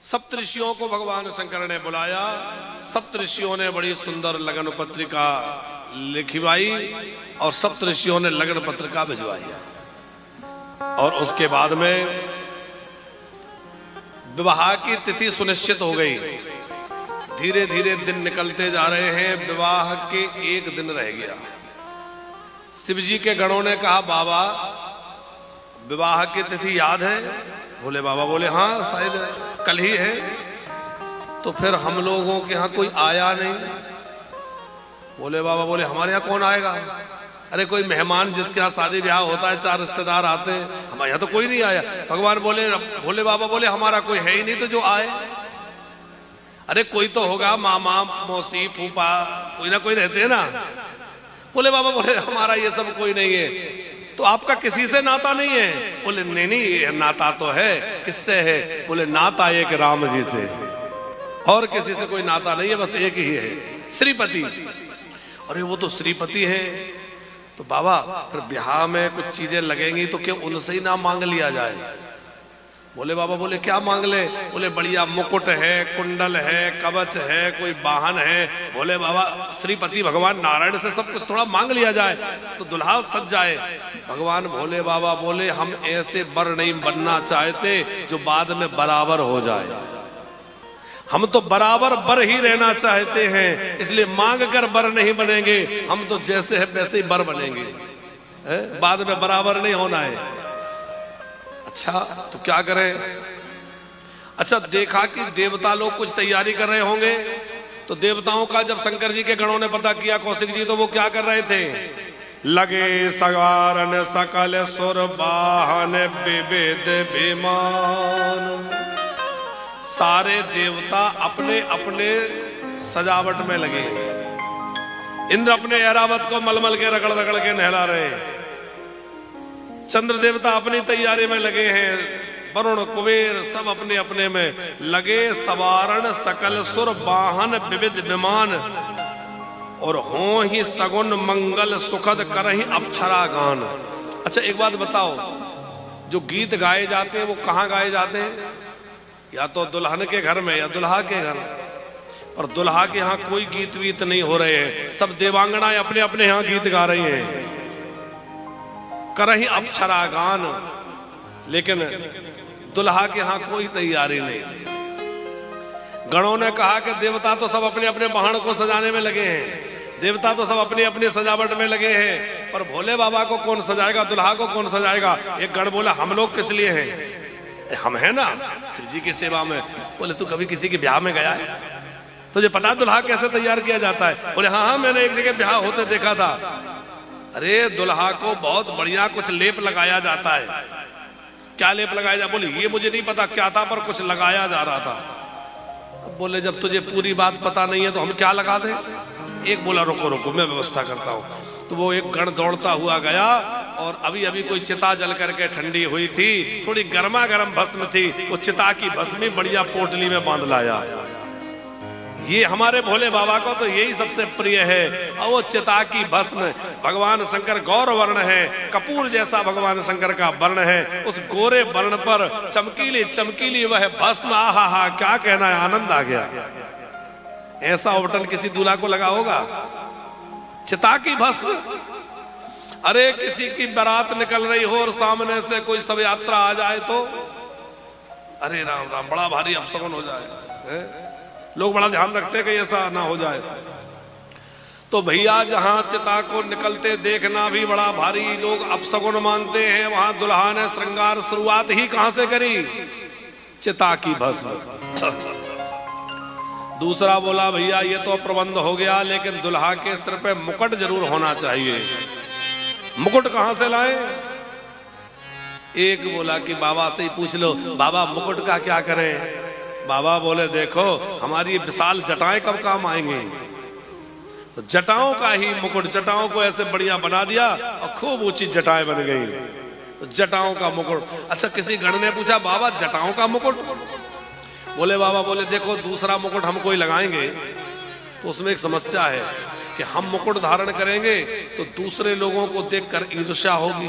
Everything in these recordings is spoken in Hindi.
सप्तऋषियों को भगवान शंकर ने बुलाया। सप्तऋषियों ने बड़ी सुंदर लगन पत्रिका लिखवाई और सप्तऋषियों ने लगन पत्रिका भिजवाई। और उसके बाद में विवाह की तिथि सुनिश्चित हो गई। धीरे धीरे दिन निकलते जा रहे हैं, विवाह के एक दिन रह गया। शिव जी के गणों ने कहा, बाबा विवाह की तिथि याद है? बोले बाबा बोले हाँ शायद कल ही है। तो फिर हम लोगों के यहाँ कोई आया नहीं। बोले बाबा बोले हमारे यहाँ कौन आएगा? अरे कोई मेहमान जिसके यहाँ शादी ब्याह होता है, 4 रिश्तेदार आते हैं, हमारे यहाँ तो कोई नहीं आया। भगवान बोले, भोले बाबा बोले हमारा कोई है ही नहीं तो जो आए। अरे कोई तो होगा, मामा मौसी फूफा कोई ना कोई रहते हैं ना। बोले बाबा बोले हमारा ये सब कोई नहीं है। तो आपका किसी से नाता नहीं है? बोले नहीं नहीं नाता तो है। किससे है? बोले नाता एक राम जी से, और किसी से कोई नाता नहीं है, बस एक ही है, श्रीपति। अरे वो तो श्रीपति है। तो बाबा फिर ब्याह में कुछ चीजें लगेंगी तो क्यों उनसे ही ना मांग लिया जाए? बोले बाबा बोले क्या मांग ले? बोले बढ़िया मुकुट है, कुंडल है, कवच है, कोई वाहन है। बोले बाबा श्रीपति भगवान नारायण से सब कुछ थोड़ा मांग लिया जाए तो दुल्हा सज जाए। भगवान भोले बाबा बोले हम ऐसे वर नहीं बनना चाहते जो बाद में बराबर हो जाए। हम तो बराबर बर ही रहना चाहते हैं, इसलिए मांग कर बर नहीं बनेंगे। हम तो जैसे है वैसे ही बर बनेंगे, बाद में बराबर नहीं होना है। अच्छा तो क्या करें? अच्छा देखा कि देवता लोग कुछ तैयारी कर रहे होंगे, तो देवताओं का जब शंकर जी के गणों ने पता किया कौशिक जी, तो वो क्या कर रहे थे? लगे सगारन सकल सुर वाहन विविध विमान। सारे देवता अपने अपने सजावट में लगे। इंद्र अपने ऐरावत को मलमल के रगड़ रगड़ के नहला रहे। चंद्र देवता अपनी तैयारी में लगे हैं। वरुण कुबेर सब अपने अपने में लगे। सवारण सकल सुर वाहन विविध विमान, और हो ही सगुन मंगल सुखद करहि अप्सरा गान। अच्छा एक बात बताओ, जो गीत गाए जाते हैं वो कहाँ गाए जाते हैं? या तो दुल्हन के घर में या दुल्हा के घर। और दुल्हा के यहाँ कोई गीत वीत नहीं हो रहे हैं, सब देवांगनाएं अपने अपने यहाँ गीत गा रही हैं, करही अप्सरा गान। लेकिन दुल्हा के यहाँ कोई तैयारी नहीं। गणों ने कहा कि देवता तो सब अपने अपने वाहन को सजाने में लगे हैं, देवता तो सब अपनी अपनी सजावट में लगे हैं, पर भोले बाबा को कौन सजाएगा, दुल्हा को कौन सजाएगा? एक गण बोला हम लोग किस लिए हैं? हम है ना शिव जी की सेवा में। बोले तू कभी किसी के ब्याह में गया है? तुझे पता दुल्हा कैसे तैयार किया जाता है? बोले हाँ मैंने एक जगह ब्याह होते देखा था। अरे दुल्हा को बहुत बढ़िया कुछ लेप लगाया जाता है। क्या लेप लगाया जाता? बोले ये मुझे नहीं पता क्या था, पर कुछ लगाया जा रहा था। बोले जब तुझे पूरी बात पता नहीं है तो हम क्या लगा दें? एक बोला रुको रुको मैं व्यवस्था करता हूँ। तो वो एक गण दौड़ता हुआ गया, और अभी अभी कोई चिता जल करके ठंडी हुई थी, थोड़ी गर्मा गर्म भस्म थी, वो चिता की भस्मी बढ़िया पोटली में बांध लाया। ये हमारे भोले बाबा को तो यही सबसे प्रिय है। और वो चिता की भस्म, भगवान शंकर गौर वर्ण है, कपूर जैसा भगवान शंकर का वर्ण है। उस गोरे वर्ण पर चमकीली चमकीली वह भस्म, आहा हा क्या कहना है, आनंद आ गया। ऐसा उबटन किसी दूल्हा को लगा होगा? चिता की भस्म। अरे किसी की बारात निकल रही हो और सामने से कोई शव यात्रा आ जाए तो अरे राम राम बड़ा भारी अपशगुन हो जाए। लोग बड़ा ध्यान रखते हैं कि ऐसा ना हो जाए। तो भैया जहां चिता को निकलते देखना भी बड़ा भारी लोग अपशगुन मानते हैं, वहां दुल्हा ने श्रृंगार शुरुआत ही कहां से करी? चिता की भस्म। दूसरा बोला भैया ये तो प्रबंध हो गया, लेकिन दुल्हा के सिर पे मुकुट जरूर होना चाहिए। मुकुट कहां से लाए? एक बोला कि बाबा से ही पूछ लो, बाबा मुकुट का क्या करें? बाबा बोले देखो हमारी विशाल जटाएं कब काम आएंगी। तो जटाओं का ही मुकुट, जटाओं को ऐसे बढ़िया बना दिया और खूब ऊंची जटाएं बन गई, तो जटाओं का मुकुट। अच्छा किसी गण ने पूछा बाबा जटाओं का मुकुट? बोले बाबा बोले देखो दूसरा मुकुट हम कोई लगाएंगे तो उसमें एक समस्या है कि हम मुकुट धारण करेंगे तो दूसरे लोगों को देखकर ईर्ष्या होगी,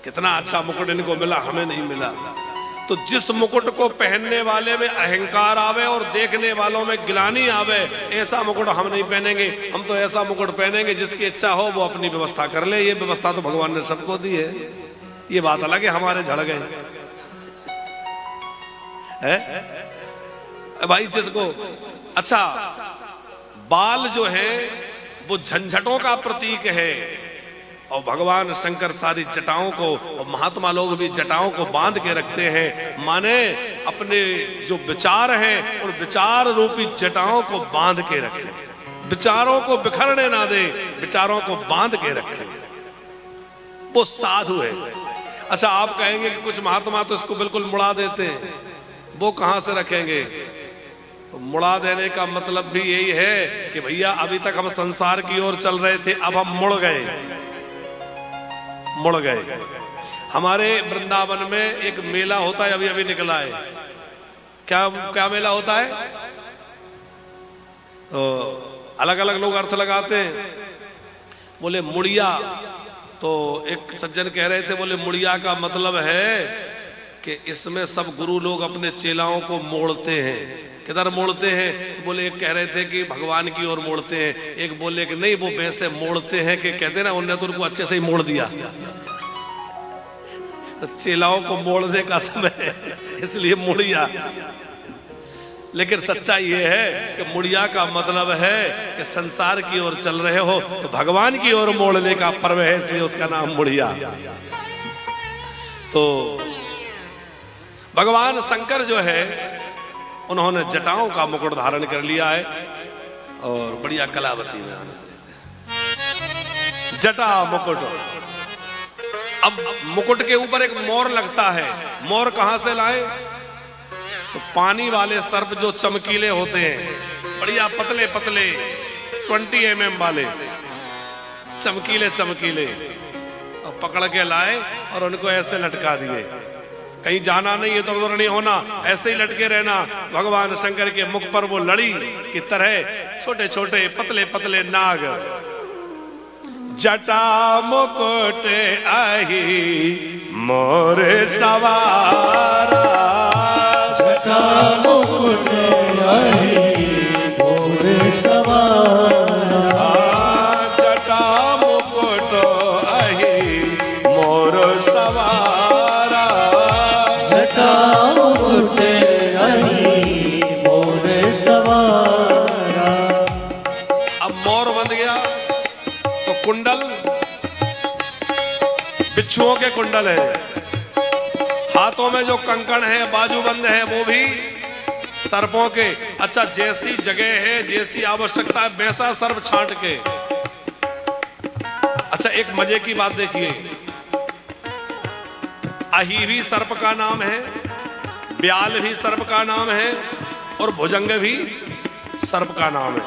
कितना अच्छा मुकुट इनको मिला हमें नहीं मिला। तो जिस मुकुट को पहनने वाले में अहंकार आवे और देखने वालों में गिलानी आवे, ऐसा मुकुट हम नहीं पहनेंगे। हम तो ऐसा मुकुट पहनेंगे जिसकी इच्छा हो वो अपनी व्यवस्था कर ले। ये व्यवस्था तो भगवान ने सबको दी है। ये बात अलग है हमारे झड़ गए भाई जिसको। अच्छा, बाल जो है वो झंझटों का प्रतीक है और भगवान शंकर सारी जटाओं को, और महात्मा लोग भी जटाओं को बांध के रखते हैं, माने अपने जो विचार हैं उन विचार रूपी जटाओं को बांध के रखें, विचारों को बिखरने ना दे, विचारों को बांध के रखें। वो साधु है। अच्छा, आप कहेंगे कि कुछ महात्मा तो इसको बिल्कुल मुड़ा देते हैं, वो कहां से रखेंगे? तो मुड़ा देने का मतलब भी यही है कि भैया अभी तक हम संसार की ओर चल रहे थे, अब हम मुड़ गए। हमारे वृंदावन में एक मेला होता है, अभी अभी निकला है। क्या मेला होता है? तो अलग अलग लोग अर्थ लगाते हैं। बोले मुड़िया, तो एक सज्जन कह रहे थे, बोले मुड़िया का मतलब है कि इसमें सब गुरु लोग अपने चेलाओं को मोड़ते हैं। किधर मोड़ते हैं? तो बोले एक कह रहे थे कि भगवान की ओर मोड़ते हैं, एक बोले कि नहीं वो वैसे मोड़ते हैं कि कहते ना उनने तो उनको अच्छे से ही मोड़ दिया। तो चेलाओं को मोड़ने का समय है, इसलिए मुड़िया। लेकिन सच्चाई ये है कि मुड़िया का मतलब है कि संसार की ओर चल रहे हो तो भगवान की ओर मोड़ने का पर्व है, इसलिए उसका नाम मुड़िया। तो भगवान शंकर जो है उन्होंने जटाओं का मुकुट धारण कर लिया है और बढ़िया कलावती में आनंद लेते हैं। जटा मुकुट। अब मुकुट के ऊपर एक मोर लगता है। मोर कहां से लाए? तो पानी वाले सर्प जो चमकीले होते हैं, बढ़िया पतले पतले 20 mm वाले चमकीले चमकीले, और पकड़ के लाए और उनको ऐसे लटका दिए। कहीं जाना नहीं, इधर उधर नहीं होना, ऐसे ही लटके रहना। भगवान शंकर के मुख पर वो लड़ी की तरह छोटे छोटे पतले पतले नाग। जटा मुकुट आही मोरे सवारा, जटा मुकुट आही मोरे सवारा, जटा मुकुट आही मोर सवारा, जटा मुकुट आही मोरे सवारा। अब मोर बंध गया तो कुंडल बिच्छुओं के कुंडल है, हाथों में जो कंकण है, बाजूबंद है, वो भी सर्पों के। अच्छा, जैसी जगह है, जैसी आवश्यकता है, वैसा सर्प छांट के। अच्छा, एक मजे की बात देखिए, अही भी सर्प का नाम है, ब्याल भी सर्प का नाम है और भुजंग भी सर्प का नाम है।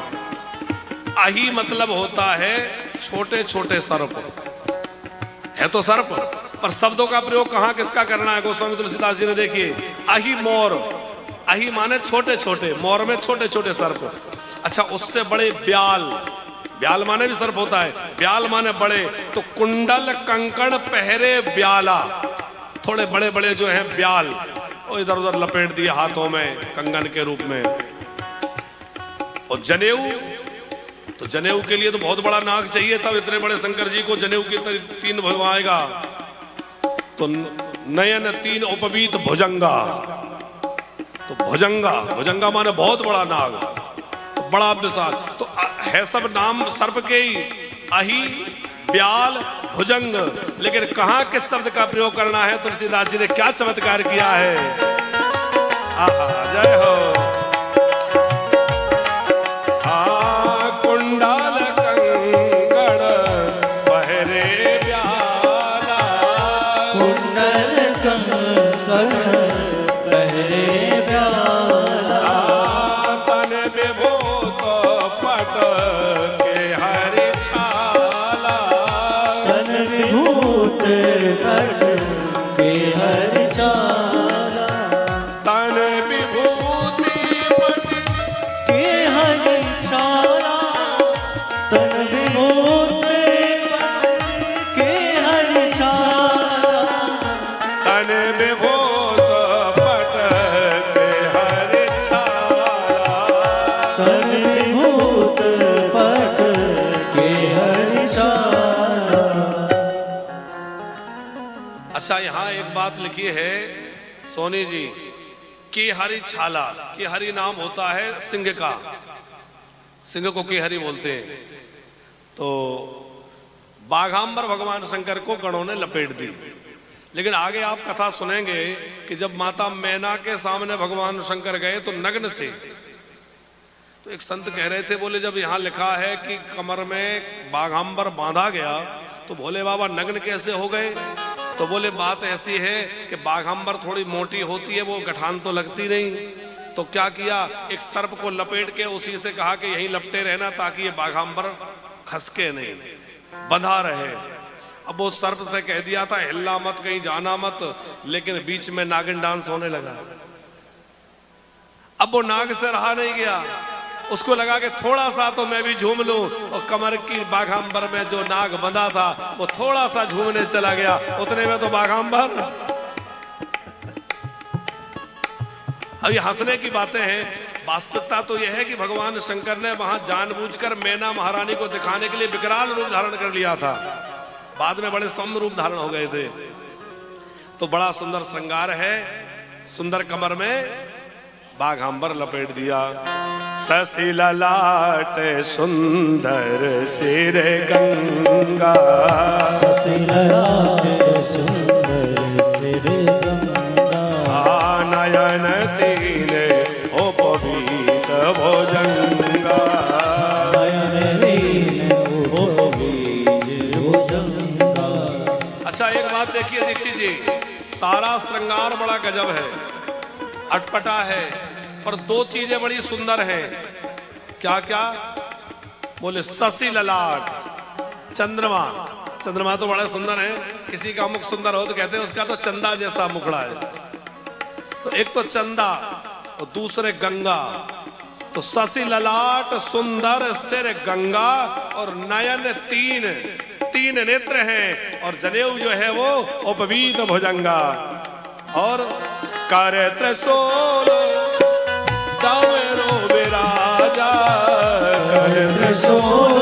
अही मतलब होता है छोटे छोटे सर्प, है तो सर्प, पर शब्दों का प्रयोग कहां किसका करना है? गोस्वामी तुलसीदास जी ने देखिए, अही मोर, अही माने छोटे छोटे, मोर में छोटे छोटे सर्प। अच्छा, उससे बड़े ब्याल, ब्याल माने भी सर्प होता है, ब्याल माने बड़े, तो कुंडल कंकण पहरे ब्याला, थोड़े बड़े बड़े जो हैं ब्याल, वो इधर उधर लपेट दिए हाथों में कंगन के रूप में। और जनेऊ, तो जनेऊ के लिए तो बहुत बड़ा नाग चाहिए, तब इतने बड़े शंकर जी को जनेऊ की 3 भगवाएगा। तो नयन 3 उपवीत भुजंगा, तो भुजंगा, भुजंगा माने बहुत बड़ा नाग, तो बड़ा विशाल। तो है सब नाम सर्प के ही, अही, ब्याल, भुजंग, लेकिन कहां किस शब्द का प्रयोग करना है? तुलसीदास जी ने क्या चमत्कार किया है। आहा, जय हो। कुंडल कंकण पहरे ब्याला, कुंडल कंकण पहरे ब्याला, तन विभूत पट के हरि छाला, तन विभूत पट के हरि छाला, तन विभूत अच्छा, यहां एक बात लिखी है सोनी जी, केहरी छाला। केहरी नाम होता है सिंह का, सिंह को केहरी बोलते हैं। तो बाघांबर भगवान शंकर को गणों ने लपेट दी। लेकिन आगे आप कथा सुनेंगे कि जब माता मैना के सामने भगवान शंकर गए तो नग्न थे। तो एक संत कह रहे थे, बोले जब यहाँ लिखा है कि कमर में बाघांबर बांधा गया तो भोले बाबा नग्न कैसे हो गए? तो बोले बात ऐसी है कि बाघांबर थोड़ी मोटी होती है, वो गठान तो लगती नहीं। तो क्या किया, एक सर्प को लपेट के उसी से कहा कि यहीं लपटे रहना ताकि ये बाघांबर खसके नहीं, बंधा रहे। अब वो सर्प से कह दिया था हिलना मत, कहीं जाना मत, लेकिन बीच में नागिन डांस होने लगा। अब वो नाग से रहा नहीं गया, उसको लगा कि थोड़ा सा तो मैं भी झूम लूं, और कमर की बाघांबर में जो नाग बंधा था वो थोड़ा सा झूमने चला गया, उतने में तो बाघांबर। अब ये हंसने की बातें हैं, वास्तविकता तो यह है कि भगवान शंकर ने वहां जानबूझकर मैना महारानी को दिखाने के लिए विकराल रूप धारण कर लिया था। बाद में बड़े सौम्य रूप धारण हो गए थे। तो बड़ा सुंदर श्रृंगार है, सुंदर कमर में बाघांबर लपेट दिया। शशि ललाट सुंदर सिर गंगा, शशि ललाट सुंदर सिर गंगा, नयन तीन उपवीत भुजंगा, नयन तीन उपवीत भुजंगा। अच्छा, एक बात देखिए दीक्षित जी, सारा श्रृंगार बड़ा गजब है, अटपटा है, पर दो चीजें बड़ी सुंदर हैं। क्या क्या? बोले शशि ललाट, चंद्रमा। चंद्रमा तो बड़ा सुंदर है, किसी का मुख सुंदर हो तो कहते हैं उसका तो चंदा जैसा मुखड़ा है। तो एक तो चंदा और दूसरे गंगा। तो शशि ललाट सुंदर सिर गंगा, और नयन तीन नेत्र हैं, और जनेऊ जो है वो उपवीत भुजंगा। और कर त्रिशूल डमरू विराजा, कर त्रिशूल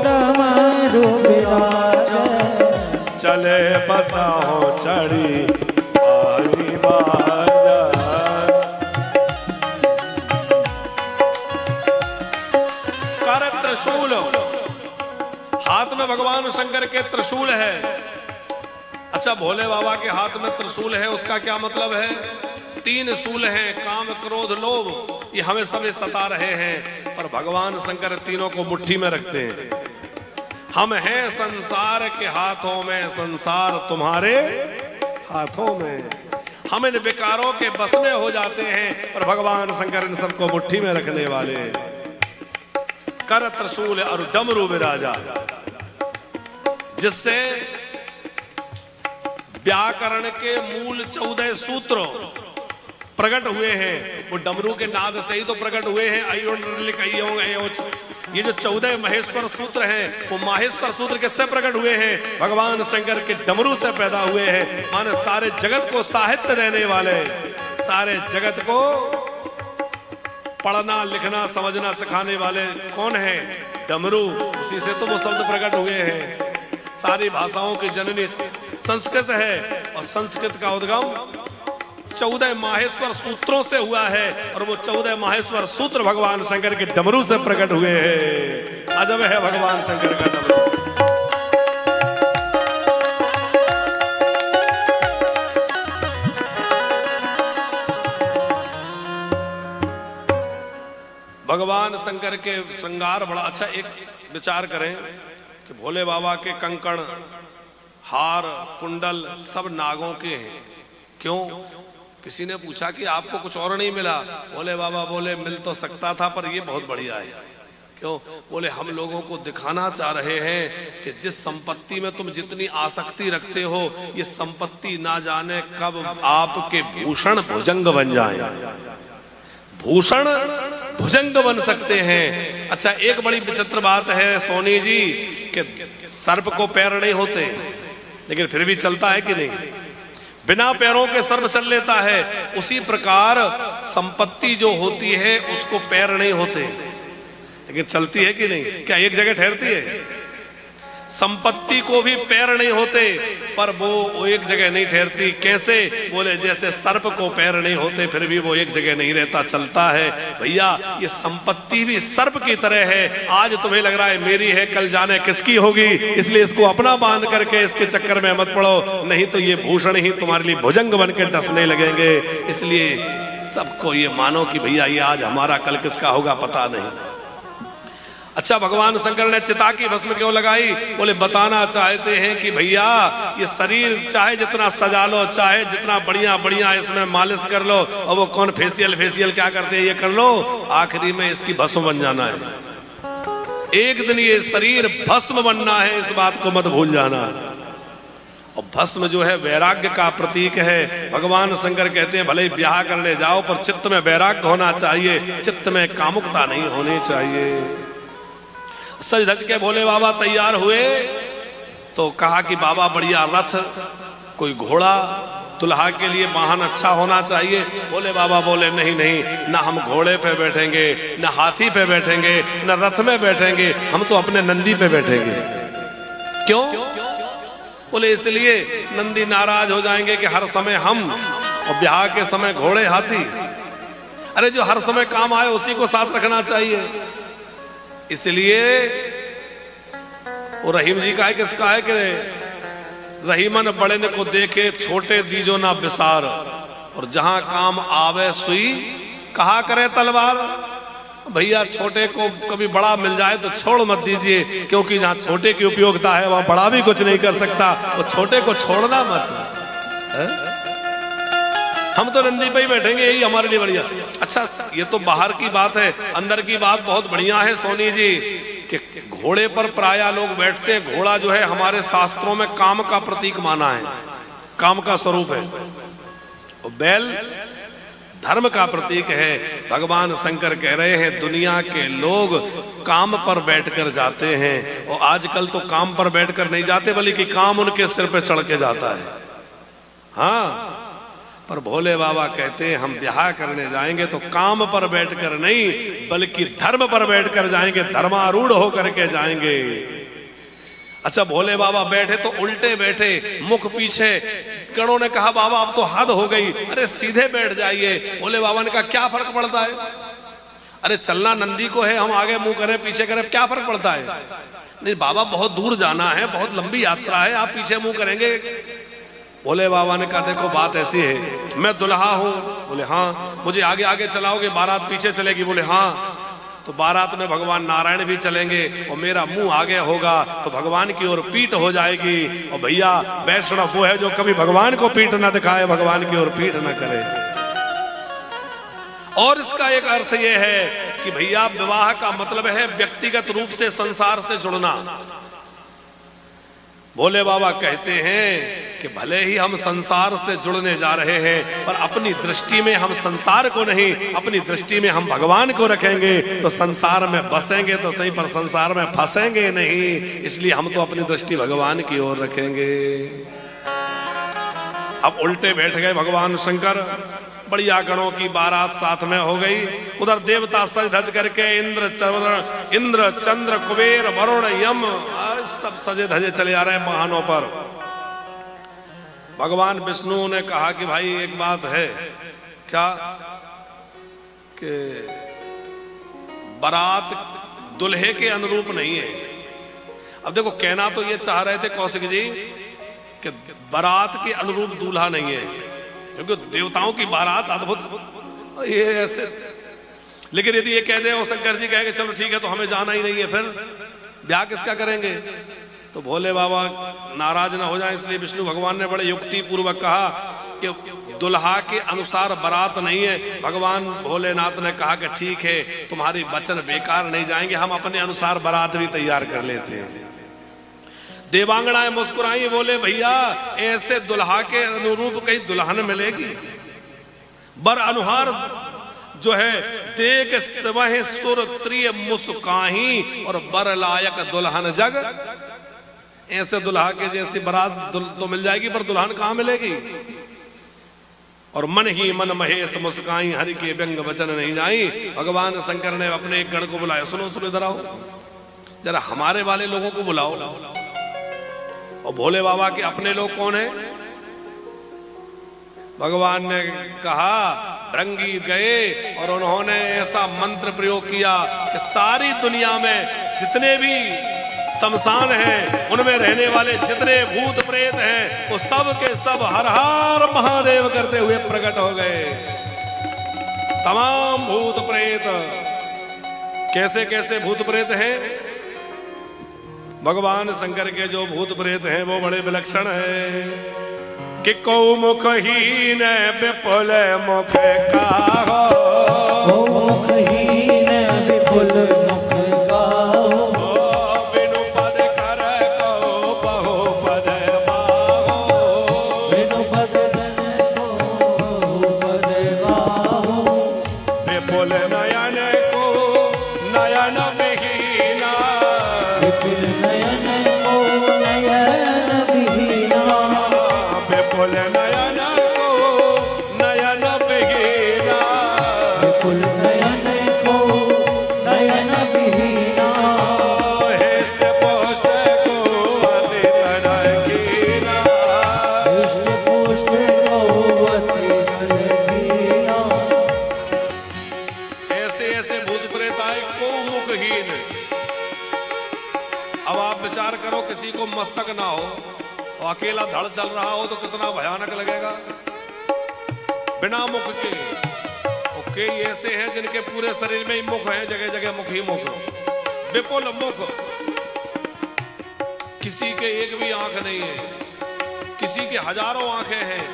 डमरू विराजा, चले बसाओ चढ़ी पानी बाजा। कर त्रिशूल, हाथ में भगवान शंकर के त्रिशूल है। अच्छा, भोले बाबा के हाथ में त्रिशूल है, उसका क्या मतलब है? तीन शूल हैं, काम क्रोध लोभ, ये हमें सभी सता रहे हैं, पर भगवान शंकर तीनों को मुट्ठी में रखते हैं। हम हैं संसार के हाथों में, संसार तुम्हारे हाथों में। हम इन विकारों के बस में हो जाते हैं, पर भगवान शंकर इन सबको मुट्ठी में रखने वाले। कर त्रिशूल और डमरू विराजा, जिससे व्याकरण के मूल 14 सूत्र प्रकट हुए हैं। वो डमरू के नाद से ही तो प्रकट हुए हैं। ये जो 14 महेश्वर सूत्र हैं, वो माहेश्वर सूत्र किससे प्रकट हुए हैं? भगवान शंकर के डमरू से पैदा हुए हैं। माने सारे जगत को साहित्य देने वाले, सारे जगत को पढ़ना लिखना समझना सिखाने वाले कौन है? डमरू। उसी से तो वो शब्द प्रकट हुए हैं। सारी भाषाओं की जननी संस्कृत है, और संस्कृत का उद्गम 14 माहेश्वर सूत्रों से हुआ है, और वो 14 माहेश्वर सूत्र भगवान शंकर के डमरू से प्रकट हुए हैं। अजब है भगवान शंकर का डमरू। भगवान शंकर के श्रृंगार बड़ा अच्छा। एक विचार करें कि भोले बाबा के कंकण, हार, कुंडल सब नागों के हैं। क्यों? किसी ने पूछा कि आपको कुछ और नहीं मिला? भोले बाबा बोले मिल तो सकता था, पर ये बहुत बढ़िया है। क्यों? बोले हम लोगों को दिखाना चाह रहे हैं कि जिस संपत्ति में तुम जितनी आसक्ति रखते हो, ये संपत्ति ना जाने कब आपके भूषण भुजंग बन जाए। भूषण भुजंग बन सकते हैं। अच्छा, एक बड़ी विचित्र बात है सोनी जी कि सर्प को पैर नहीं होते, लेकिन फिर भी चलता है कि नहीं? बिना पैरों के सर्प चल लेता है। उसी प्रकार संपत्ति जो होती है उसको पैर नहीं होते, लेकिन चलती है कि नहीं? क्या एक जगह ठहरती है? संपत्ति को भी पैर नहीं होते, पर वो एक जगह नहीं ठहरती। कैसे? बोले जैसे सर्प को पैर नहीं होते फिर भी वो एक जगह नहीं रहता, चलता है। भैया ये संपत्ति भी सर्प की तरह है। आज तुम्हें लग रहा है मेरी है, कल जाने किसकी होगी, इसलिए इसको अपना बांध करके इसके चक्कर में मत पड़ो, नहीं तो ये भूषण ही तुम्हारे लिए भुजंग बन के डसने लगेंगे। इसलिए सबको ये मानो कि भैया ये आज हमारा, कल किसका होगा पता नहीं। अच्छा, भगवान शंकर ने चिता की भस्म क्यों लगाई? बोले बताना चाहते हैं कि भैया ये शरीर चाहे जितना सजा लो, चाहे जितना बढ़िया बढ़िया इसमें मालिश कर लो, और वो कौन फेशियल क्या करते हैं, ये कर लो, आखिरी में इसकी भस्म बन जाना है। एक दिन ये शरीर भस्म बनना है, इस बात को मत भूल जाना। और भस्म जो है वैराग्य का प्रतीक है। भगवान शंकर कहते हैं भले ब्याह करने जाओ पर चित्त में वैराग्य होना चाहिए, चित्त में कामुकता नहीं होनी चाहिए। सज धज के भोले बाबा तैयार हुए तो कहा कि बाबा बढ़िया रथ, कोई घोड़ा, दुल्हा के लिए वाहन अच्छा होना चाहिए। भोले बाबा बोले नहीं नहीं, ना हम घोड़े पे बैठेंगे, ना हाथी पे बैठेंगे, ना रथ में बैठेंगे, हम तो अपने नंदी पे बैठेंगे। क्यों? बोले इसलिए नंदी नाराज हो जाएंगे कि हर समय हम, और ब्याह के समय घोड़े हाथी। अरे जो हर समय काम आए उसी को साथ रखना चाहिए। इसलिए वो रहीम जी का है, किसका है कि रहीमन बड़े ने को देखे छोटे दीजो ना विसार, और जहां काम आवे सुई कहा करे तलवार। भैया छोटे को कभी बड़ा मिल जाए तो छोड़ मत दीजिए, क्योंकि जहां छोटे की उपयोगिता है वहां बड़ा भी कुछ नहीं कर सकता, वो छोटे को छोड़ना मत है? हम तो नंदी पे ही बैठेंगे, यही हमारे लिए बढ़िया। अच्छा, ये तो बाहर की बात है, अंदर की बात बहुत बढ़िया है सोनी जी, कि घोड़े पर प्राय लोग बैठते हैं। घोड़ा जो है हमारे शास्त्रों में काम का प्रतीक माना है, काम का स्वरूप है। और बैल धर्म का प्रतीक है। भगवान शंकर कह रहे हैं दुनिया के लोग काम पर बैठकर जाते हैं, और आजकल तो काम पर बैठकर नहीं जाते बल्कि काम उनके सिर पे चढ़ के जाता है। हाँ, पर भोले बाबा कहते हैं हम ब्याह करने जाएंगे तो काम पर बैठकर नहीं बल्कि धर्म पर बैठकर जाएंगे, धर्मारूढ़ होकर के जाएंगे। अच्छा, भोले बाबा बैठे तो उल्टे बैठे, मुख पीछे। गणों ने कहा बाबा अब तो हद हो गई, अरे सीधे बैठ जाइए। भोले बाबा ने कहा क्या फर्क पड़ता है, अरे चलना नंदी को है, हम आगे मुंह करें पीछे करें, क्या फर्क पड़ता है? नहीं बाबा बहुत दूर जाना है, बहुत लंबी यात्रा है, आप पीछे मुंह करेंगे। भोले बाबा ने कहा देखो बात ऐसी है, मैं दुल्हा हूं। बोले हाँ। मुझे आगे आगे चलाओगे, बारात पीछे चलेगी? बोले हाँ। तो बारात में भगवान नारायण भी चलेंगे और मेरा मुंह आगे होगा तो भगवान की ओर पीठ हो जाएगी। और भैया वैष्णव वो है जो कभी भगवान को पीठ ना दिखाए, भगवान की ओर पीठ ना करे। और इसका एक अर्थ यह है कि भैया विवाह का मतलब है व्यक्तिगत रूप से संसार से जुड़ना। भोले बाबा कहते हैं कि भले ही हम संसार से जुड़ने जा रहे हैं पर अपनी दृष्टि में हम संसार को नहीं, अपनी दृष्टि में हम भगवान को रखेंगे तो संसार में बसेंगे तो सही पर संसार में फंसेंगे नहीं। इसलिए हम तो अपनी दृष्टि भगवान की ओर रखेंगे। अब उल्टे बैठ गए भगवान शंकर, बढ़िया गणों की बारात साथ में हो गई। उधर देवता सज धज करके इंद्र चंद्र कुबेर वरुण यम सब सजे धजे चले आ रहे हैं वाहनों पर। भगवान विष्णु ने कहा कि भाई एक बात है, क्या कि बारात दुल्हे के अनुरूप नहीं है। अब देखो कहना तो ये चाह रहे थे कौशिक जी कि बारात के अनुरूप दूल्हा नहीं है, क्योंकि देवताओं की बारात अद्भुत ये ऐसे। लेकिन यदि ये कह दे और शंकर जी कहे कि चलो ठीक है तो हमें जाना ही नहीं है, फिर ब्याह किसका करेंगे? तो भोले बाबा नाराज ना हो जाए, इसलिए विष्णु भगवान ने बड़े युक्ति पूर्वक कहा कि दुल्हा के अनुसार बारात नहीं है। भगवान भोलेनाथ ने कहा कि ठीक है तुम्हारी वचन बेकार नहीं जाएंगे, हम अपने अनुसार बारात भी तैयार कर लेते हैं। देवांगनाएं मुस्कुराई, बोले भैया ऐसे दुल्हा के अनुरूप कहीं दुल्हन मिलेगी? बर अनुहार जो है देख स्वह सुर त्रिय मुस्काही और बर लायक दुल्हन जग। ऐसे दुल्हा के जैसी बारात तो मिल जाएगी पर दुल्हन कहां मिलेगी? और मन ही मन महेश मुस्काई हरि के व्यंग वचन नहीं जाई। भगवान शंकर ने अपने एक गण को बुलाया, सुनो सुनो इधर आओ, जरा हमारे वाले लोगों को बुलाओ। और भोले बाबा के अपने लोग कौन है? भगवान ने कहा, भृंगी गए और उन्होंने ऐसा मंत्र प्रयोग किया कि सारी दुनिया में जितने भी शमशान हैं, उनमें रहने वाले जितने भूत प्रेत हैं, वो सब के सब हर हर महादेव करते हुए प्रकट हो गए। तमाम भूत प्रेत, कैसे कैसे भूत प्रेत हैं? भगवान शंकर के जो भूत प्रेत हैं वो बड़े विलक्षण हैं कि कौ मुखहीन विपुल मुख काहो, मुखहीन विपुल मुख काहो, बिनु पद कर कहो बहु पद बाहो, बिनु पद कर बहु पद बाहो, विपुल नयन को नयन विहीना, विपुल नयन को नयन विहीना, विपुल नयन को नयन विहीना, विपुल नयन को नयन विहीना, हृष्ट पुष्ट को अति तनकीना, हृष्ट पुष्ट को अति तनकीना। ऐसे ऐसे भूत प्रेत आए को मुखहीन। अब आप विचार करो, किसी को मस्तक ना हो और अकेला धड़ चल रहा हो तो कितना भयानक लगेगा। बिना मुख के, ओके, ऐसे हैं जिनके पूरे शरीर में ही मुख है, जगह जगह मुख ही मुख, विपुल मुख, किसी के एक भी आंख नहीं है, किसी के हजारों आंखें हैं,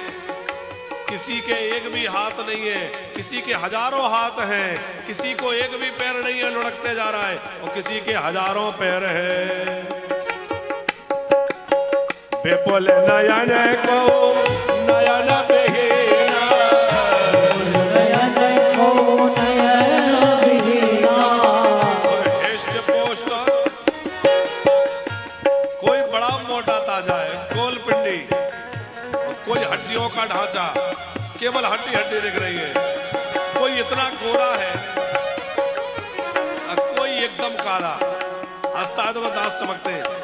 किसी के एक भी हाथ नहीं है, किसी के हजारों हाथ हैं, किसी को एक भी पैर नहीं है, लुढ़कते जा रहा है, और किसी के हजारों पैर है। विपुल नयन को नयन विहीना, नयन को नयन विहीना, और हृष्ट पुष्ट, कोई बड़ा मोटा ताजा है, गोल पिंडी, और कोई हड्डियों का ढांचा, केवल हड्डी हड्डी दिख रही है, कोई इतना गोरा है और कोई एकदम काला, हंसता है तो बस दांत चमकते हैं।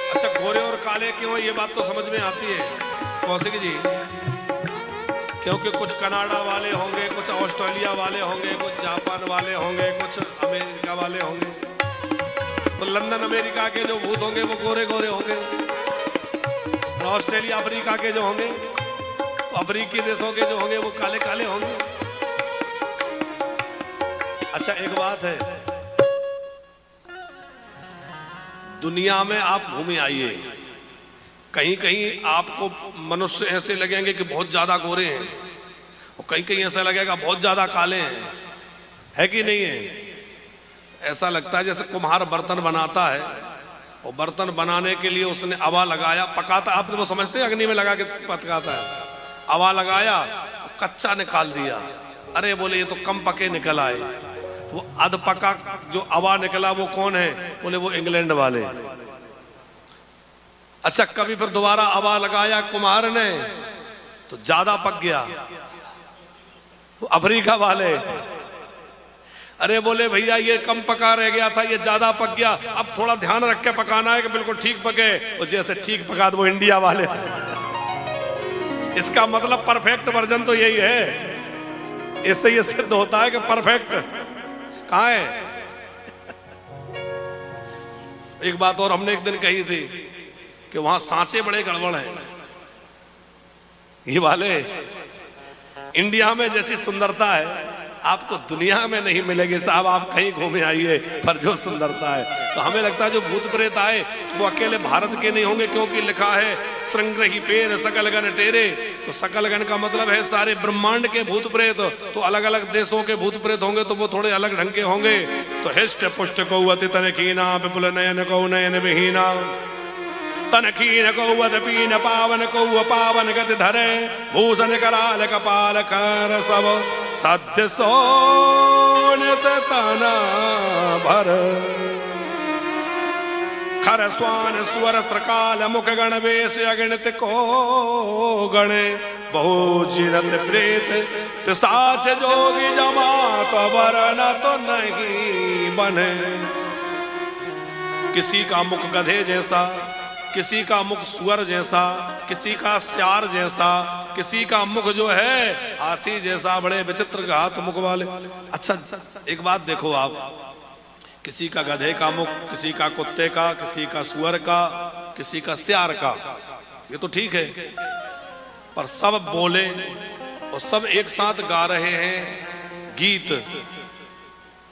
अच्छा, गोरे और काले क्यों, ये बात तो समझ में आती है कौशिक जी, क्योंकि कुछ कनाडा वाले होंगे, कुछ ऑस्ट्रेलिया वाले होंगे, कुछ जापान वाले होंगे, कुछ अमेरिका वाले होंगे, तो लंदन अमेरिका के जो भूत होंगे वो गोरे गोरे होंगे, और ऑस्ट्रेलिया अफ्रीका के जो होंगे, तो अफ्रीकी देशों के जो होंगे वो काले काले होंगे। अच्छा, एक बात है, दुनिया में आप घूमे आइए, कहीं कहीं आपको मनुष्य ऐसे लगेंगे कि बहुत ज्यादा गोरे हैं, और कहीं कहीं ऐसा लगेगा बहुत ज्यादा काले हैं, है कि नहीं है? ऐसा लगता है जैसे कुम्हार बर्तन बनाता है, और बर्तन बनाने के लिए उसने अवा लगाया, पकाता, आप वो समझते हैं अग्नि में लगा के पकाता है, अवा लगाया, कच्चा निकाल दिया, अरे बोले ये तो कम पके निकल आए, तो वो अध पका जो अवा निकला वो कौन है? बोले वो इंग्लैंड वाले। अच्छा, कभी फिर दोबारा अवा लगाया कुम्हार ने, तो ज्यादा पक गया, तो अफ्रीका वाले। अरे बोले भैया ये कम पका रह गया था, ये ज्यादा पक गया, अब थोड़ा ध्यान रख के पकाना है कि बिल्कुल ठीक पके, और जैसे ठीक पका तो वो इंडिया वाले। इसका मतलब परफेक्ट वर्जन तो यही है, इससे ये सिद्ध होता है कि परफेक्ट कहां है। एक बात और हमने एक दिन कही थी कि वहां सांचे बड़े गड़बड़ हैं, ये वाले इंडिया में जैसी सुंदरता है आपको दुनिया में नहीं मिलेगी साहब, आप कहीं घूमे आइए, पर जो सुंदरता है, तो हमें लगता है जो भूत प्रेत आए वो अकेले भारत के नहीं होंगे, क्योंकि लिखा है श्रृंग्रही पेर सकल गण टेरे, तो सकल गण का मतलब है सारे ब्रह्मांड के भूत प्रेत, तो अलग अलग देशों के भूत प्रेत होंगे तो वो थोड़े अलग ढंग के होंगे। तो हृष्ट पुष्ट को अति तनकीना, विपुल नयन को नयन विहीना, तनकीन को पीन पावन को पावन गति धरे, भूषण कराल कपाल कर सब सत्य सोनित तना भर, खर स्वान स्वर सकाल मुख गण वेश अगणित को गणे, बहु चिरत प्रेत पिशाच जोगी जमात वरन तो नहीं बने। किसी का मुख गधे जैसा, किसी का मुख सुअर जैसा, किसी का स्यार जैसा, किसी का मुख जो है हाथी जैसा, बड़े विचित्र घात मुख वाले। अच्छा एक बात देखो आप, किसी का गधे का मुख, किसी का कुत्ते का, किसी का सुअर का, किसी का स्यार का, ये तो ठीक है, पर सब बोले और सब एक साथ गा रहे हैं गीत।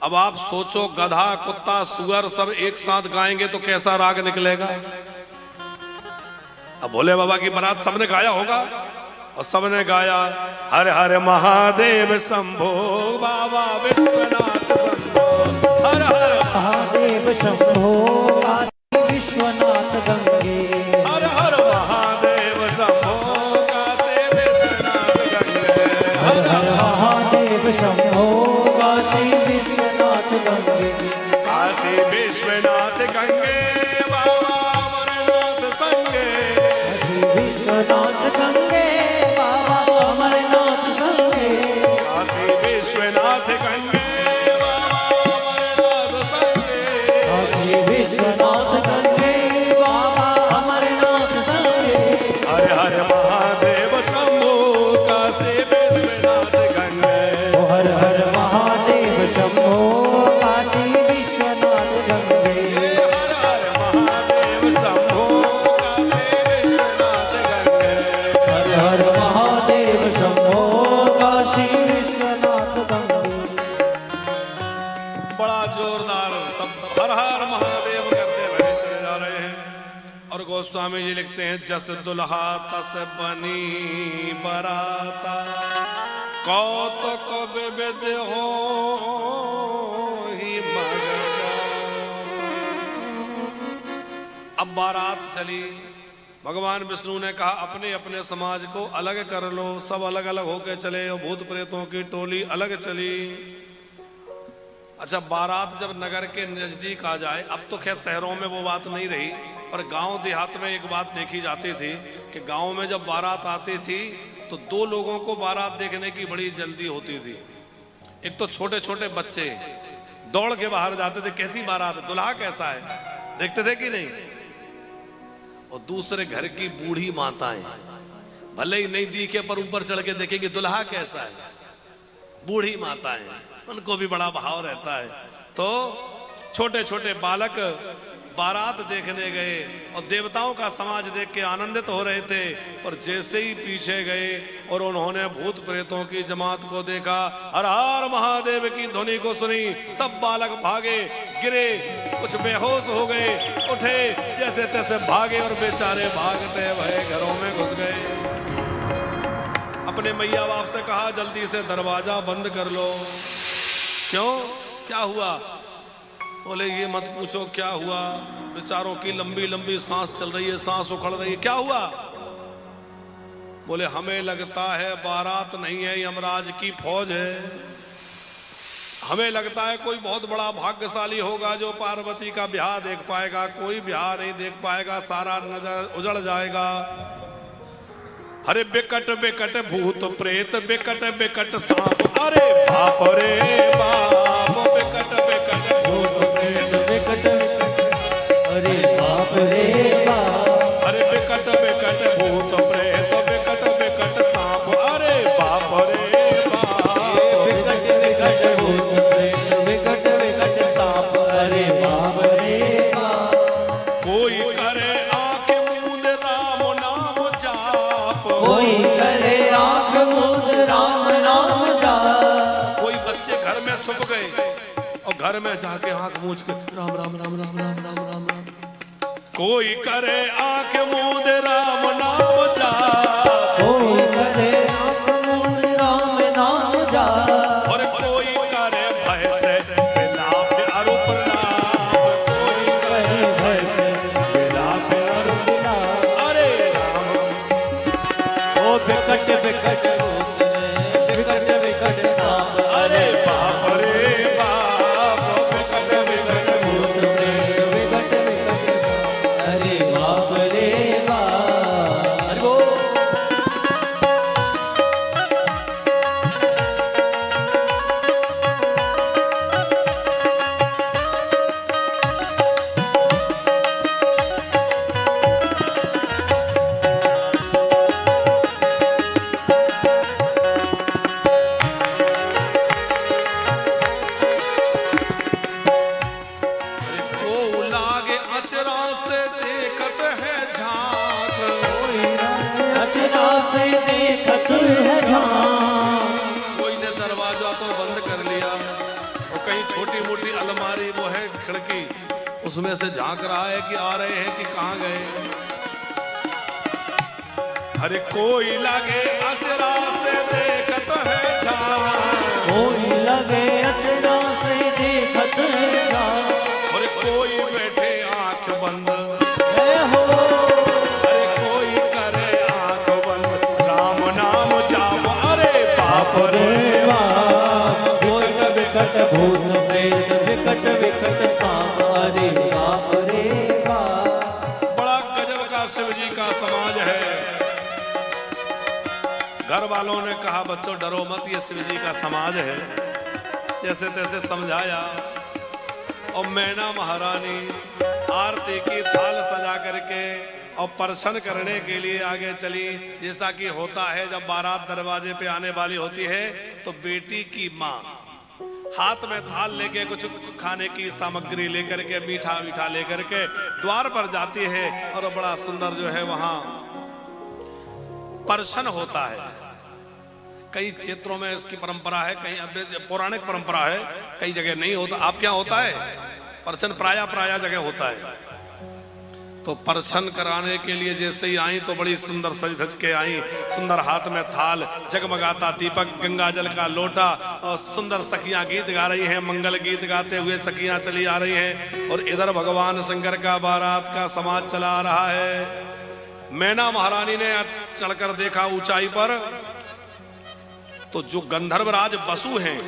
अब आप सोचो, गधा, कुत्ता, सुअर सब एक साथ गाएंगे तो कैसा राग निकलेगा। अब भोले बाबा की बारात सबने गाया होगा और सबने गाया हर हर महादेव शंभो, बाबा विश्वनाथ शंभो, हर हर महादेव शंभो, काशी विश्वनाथ गंगे, हर हर महादेव शंभो, काशी विश्वनाथ गंगे, हर हर महादेव शंभो, काशी विश्वनाथ गंगे, काशी विश्वनाथ गंगे, बाबा अमरनाथ संगे, काशी विश्वनाथ गंगे, बाबा अमरनाथ संगे, काशी विश्वनाथ गंगे, बाबा अमरनाथ संगे, काशी विश्वनाथ गंगे, बाबा अमरनाथ संगे, हर हर महादेव शंभो, काशी विश्वनाथ गंगे, हर हर महादेव शंभो, काशी विश्वनाथ गंगे, हर हर महादेव शंभो, काशी विश्वनाथ गंगे। हर हर महादेव शंभो, काशी विश्वनाथ गंगे। बड़ा जोरदार सब हर हर महादेव करते हुए चले जा रहे हैं। और गोस्वामी जी लिखते हैं, जस दुल्हा तस बनी बराता, कौतुक विविध हो ही मग जाता। अब बारात चली, भगवान विष्णु ने कहा अपने अपने समाज को अलग कर लो, सब अलग अलग होके चले और भूत प्रेतों की टोली अलग चली। अच्छा, बारात जब नगर के नजदीक आ जाए, अब तो खैर शहरों में वो बात नहीं रही, पर गांव देहात में एक बात देखी जाती थी कि गांव में जब बारात आती थी तो दो लोगों को बारात देखने की बड़ी जल्दी होती थी। एक तो छोटे छोटे बच्चे दौड़ के बाहर जाते थे, कैसी बारात, दुल्हा कैसा है, देखते थे कि नहीं। और दूसरे घर की बूढ़ी माताएं भले ही नहीं दिखे पर ऊपर चढ़ के देखेंगे दुल्हा कैसा है। बूढ़ी माताएं, उनको भी बड़ा भाव रहता है। तो छोटे छोटे बालक बारात देखने गए और देवताओं का समाज देख के आनंदित हो रहे थे, पर जैसे ही पीछे गए और उन्होंने भूत प्रेतों की जमात को देखा, हर हर महादेव की ध्वनि को सुनी, सब बालक भागे, गिरे, कुछ बेहोश हो गए, उठे, जैसे तैसे भागे और बेचारे भागते भरे घरों में घुस गए। अपने मैया बाप से कहा जल्दी से दरवाजा बंद कर लो। क्यों, क्या हुआ? बोले ये मत पूछो क्या हुआ, बेचारों की लंबी लंबी सांस चल रही है, सांस उखड़ रही है। क्या हुआ? बोले हमें लगता है बारात नहीं है, यमराज की फौज है। हमें लगता है कोई बहुत बड़ा भाग्यशाली होगा जो पार्वती का ब्याह देख पाएगा, कोई ब्याह नहीं देख पाएगा, सारा नजर उजड़ जाएगा। अरे बिकट बिकट भूत प्रेत, बिकट बिकट सांप, अरे बाप रे बाप, बिकट बिकट भूत प्रेत, बिकट अरे बाप रे बाप, अरे बिकट बिकट भूत प्रेत, बिकट बिकट सांप, अरे बाप रे बाप, बिकट बिकट भूत प्रेत, बिकट बिकट सांप, अरे बाप रे बाप। कोई करे आंख मूंद राम नाम जाप, कोई करे आंख मूंद राम नाम जाप। कोई बच्चे घर में छुप गए और घर में जाके आंख मूंद के राम राम राम राम राम राम राम राम। कोई करे आंख मूंद राम नाम जाप, कोई करे आंख मूंद राम नाम जाप। और कोई करे भय से विलाप अरु प्रलाप, कोई करे भय से विलाप अरु प्रलाप, अरे राम। ओ बिकट बिकट भूत रे, बिकट बिकट सांप, अरे बाप रे बाप, बिकट बिकट भूत प्रेत, बिकट बिकट सांप, अरे बाप रे बाप। अरे वो कर लिया। और कहीं छोटी मोटी अलमारी वो है खिड़की, उसमें से झांक रहा है कि आ रहे हैं कि कहाँ गए। अरे कोई लगे अचरा से देखत है झांक, कोई लगे अचरा से देखत है झांक, और कोई बैठे आंख बंद है हो। अरे कोई करे आंख बंद राम नाम जाप, अरे बाप रे बाप। विकट विकट भूत प्रेत विकट विकट सांप, अरे बाप रे बाप। बड़ा गजब का शिव जी का समाज है। घर वालों ने कहा बच्चों डरो मत, ये शिव जी का समाज है। जैसे तैसे समझाया और मैना महारानी आरती की थाल सजा करके और प्रसन्न करने के लिए आगे चली। जैसा कि होता है जब बारात दरवाजे पे आने वाली होती है तो बेटी की माँ हाथ में थाल लेके कुछ खाने की सामग्री लेकर के मीठा मीठा लेकर के द्वार पर जाती है और बड़ा सुंदर जो है वहां प्रसन्न होता है। कई क्षेत्रों में इसकी परंपरा है, कहीं पौराणिक परंपरा है, कई जगह नहीं होता। आप क्या होता है प्रसन्न प्राय जगह होता है। तो प्रसन्न कराने के लिए जैसे ही आई तो बड़ी सुंदर सज धज के आई, सुंदर हाथ में थाल, जगमगाता दीपक, गंगा जल का लोटा, और सुंदर सखियां गीत गा रही हैं, मंगल गीत गाते हुए सखियां चली आ रही हैं। और इधर भगवान शंकर का बारात का समाज चला आ रहा है। मैना महारानी ने चढ़कर देखा ऊंचाई पर तो जो गंधर्वराज बसु हैं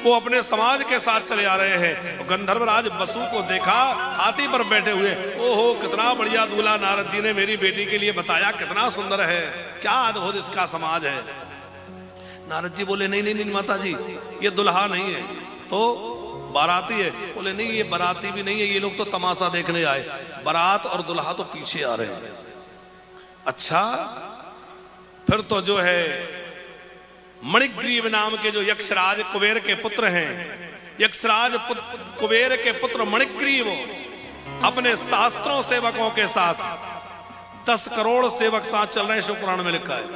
वो अपने समाज के साथ चले आ रहे हैं। गंधर्वराज बसु को देखा हाथी पर बैठे हुए, ओहो कितना बढ़िया दूल्हा नारद जी ने मेरी बेटी के लिए बताया, कितना सुंदर है, क्या अद्भुत इसका समाज है। नारद जी बोले नहीं नहीं नहीं माता जी, ये दुल्हा नहीं है, तो बाराती है। बोले नहीं ये बाराती भी नहीं है, ये लोग तो तमाशा देखने आए, बारात और दुल्हा तो पीछे आ रहे हैं। अच्छा फिर तो जो है मणिग्रीव नाम के जो यक्षराज कुबेर के पुत्र हैं, यक्षराज कुबेर के पुत्र मणिग्रीव अपने शास्त्रों सेवकों के साथ 10 करोड़ सेवक साथ चल रहे हैं। शिव पुराण में लिखा है।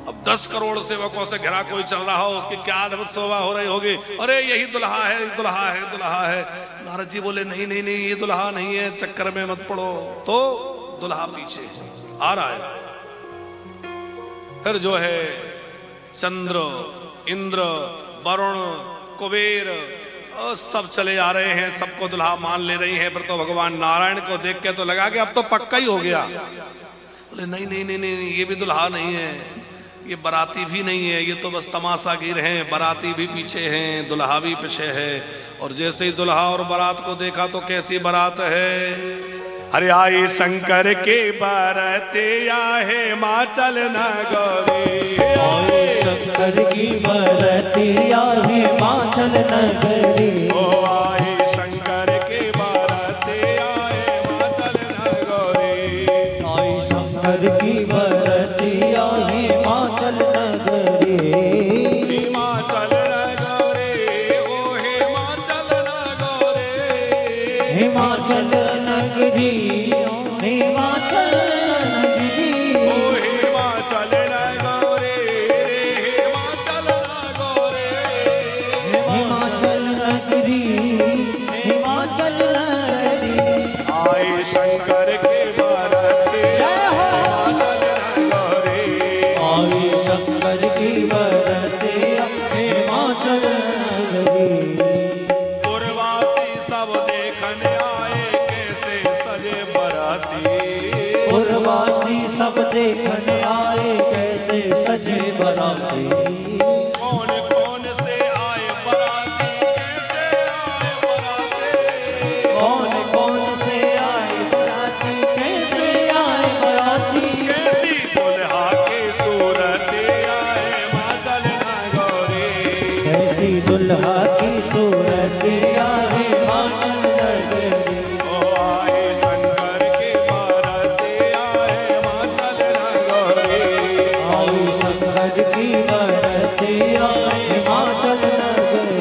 अब 10 करोड़ सेवकों से घिरा कोई चल रहा हो, उसकी क्या अद्भुत शोभा हो रही होगी। अरे यही दुल्हा है, दुल्हा है, दुल्हा है। नारद जी बोले नहीं नहीं नहीं ये दुल्हा नहीं है, चक्कर में मत पड़ो। तो दुल्हा पीछे आ रहा है। फिर जो है चंद्र, इंद्र, वरुण, कुबेर और सब चले आ रहे हैं, सबको दुल्हा मान ले रही हैं। फिर तो भगवान नारायण को देख के तो लगा कि अब तो पक्का ही हो गया। बोले नहीं नहीं नहीं नहीं ये भी दुल्हा नहीं है, ये बाराती भी नहीं है, ये तो बस तमाशागीर हैं। बाराती भी पीछे हैं, दुल्हा भी पीछे है। और जैसे ही दुल्हा और बारात को देखा तो कैसी बारात है। अरे आई शंकर के बाराते आहे हिमाचल नगरी, शंकर की बरतिया हिमाचल नगरी। ओ आई शंकर के बारातिया हिमाचल नगरी, आई शंकर की बरतिया हिमाचल नगरी। हिमाचल नगरी, ओ हिमाचल नगरी, हिमाचल नगरी, हिमाचल नगरी, ओ हिमाचल नगरी, हिमाचल नगरी, हिमाचल नगरी, हिमाचल नगरी। आई शंकर के बारातिया हिमाचल नगरी, आई शंकर की बरतिया हिमाचल नगरी। पूर्वासी सब देखने आए कैसे सजे बराती, पूर्वासी सब देखने आए कैसे सजे बराती। कौन कौन से आए बराती, कैसे आए बराती, कौन कौन से आए बराती, कैसे आए बराती। कैसी दुल्हा की सूरत आए हिमाचल नगरी, कैसी दुल्हा की सूरत आए हिमाचल नगरी। ओ आई शंकर के बारातिया हिमाचल नगरी, आई शंकर की बरतिया हिमाचल नगरी।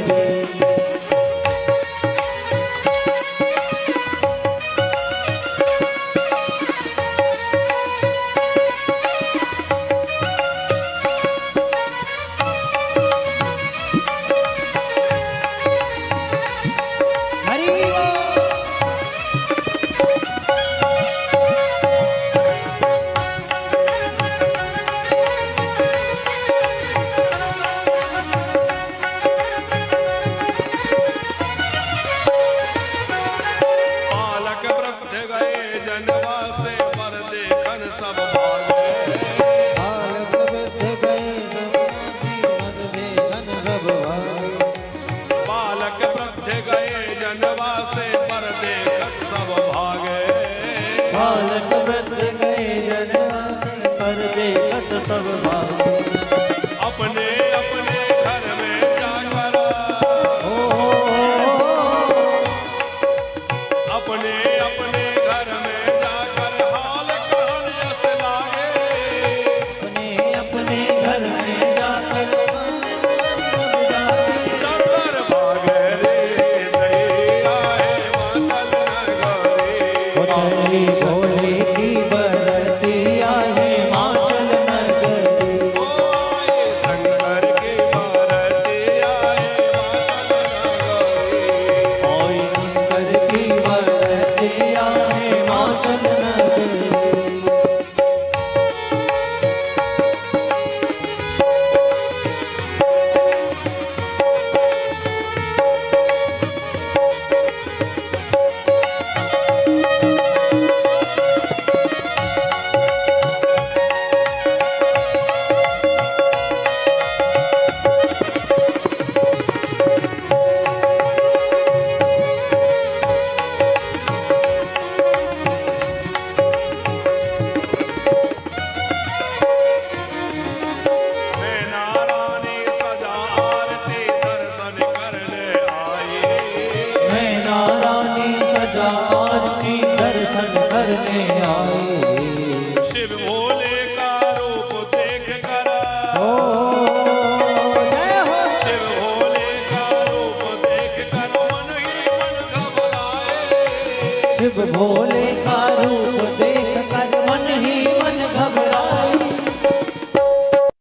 शिव भोले का रूप देख कर मन ही मन घबराई।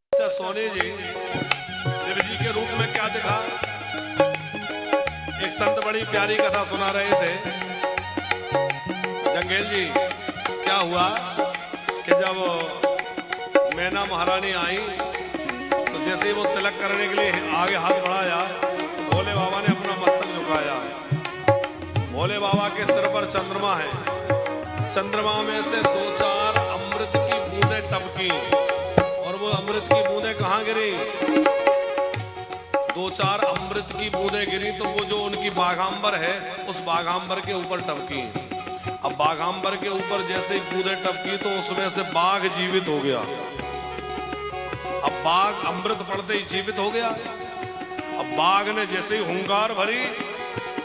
अच्छा सोनी जी, शिव जी के रूप में क्या दिखा? एक संत बड़ी प्यारी कथा सुना रहे थे। जंगेल जी, क्या हुआ कि जब मैना महारानी आई तो जैसे ही वो तिलक करने के लिए आगे हाथ बढ़ाया तो भोले बाबा ने अपना मस्तक झुकाया। भोले बाबा के सिर पर चंद्रमा है, चंद्रमा में से 2-4 अमृत की बूंदें टपकी और वो अमृत की बूंदें कहाँ गिरी? 2-4 अमृत की बूंदें गिरी तो वो जो उनकी बाघांबर है उस बाघांबर के ऊपर टपकी। अब बाघांबर के ऊपर जैसे ही बूंदें टपकी तो उसमें से बाघ जीवित हो गया। अब बाघ अमृत पड़ते ही जीवित हो गया। अब बाघ ने जैसे ही हुंकार भरी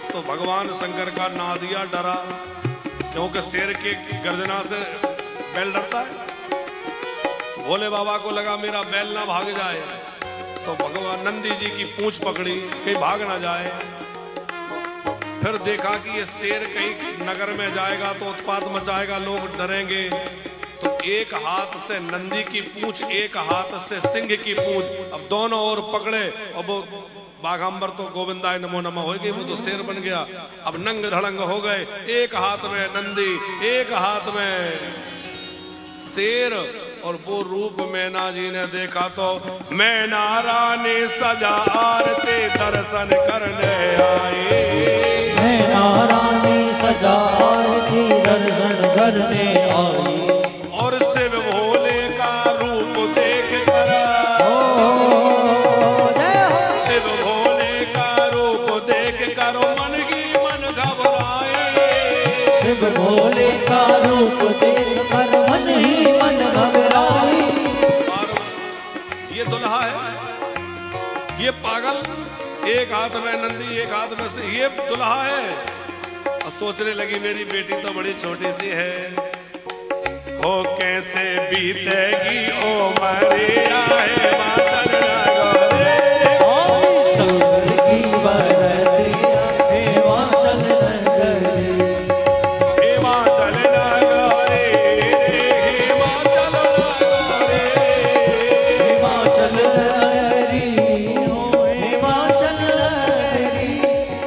तो भगवान शंकर का नादिया डरा, क्योंकि शेर की गर्जना से बैल डरता है। भोले बाबा को लगा मेरा बैल ना भाग जाए, तो भगवान नंदी जी की पूंछ पकड़ी कहीं भाग ना जाए। फिर देखा कि ये शेर कहीं नगर में जाएगा तो उत्पात मचाएगा, लोग डरेंगे, तो एक हाथ से नंदी की पूंछ, एक हाथ से सिंह की पूंछ, अब दोनों ओर पकड़े और वो बाघांबर तो गोविंदाय नमो नमः हो गई, वो तो शेर बन गया। अब नंग धड़ंग हो गए, एक हाथ में नंदी, एक हाथ में शेर। और वो रूप मैना जी ने देखा तो मैना रानी सजा आरती दर्शन करने आई। मैना रानी सजा आरती दर्शन करने आई। और शिव भोले का रूप देख कर, शिव भोले का रूप देख कर मन ही मन घबराए। शिव भोले का रूप देख कर मन ही मन घबराई। और ये दुल्हा है, ये पागल, एक हाथ में नंदी एक हाथ में से, ये दुल्हा है। और सोचने लगी मेरी बेटी तो बड़ी छोटी सी है, हो कैसे बीतेगी ओ मरिया है मातन नगरे। शंकर की बरतिया हिमाचल नगरी। हिमाचल नगरे, हिमाचल नगरे, हिमाचल नगरी, ओ हिमाचल नगरी।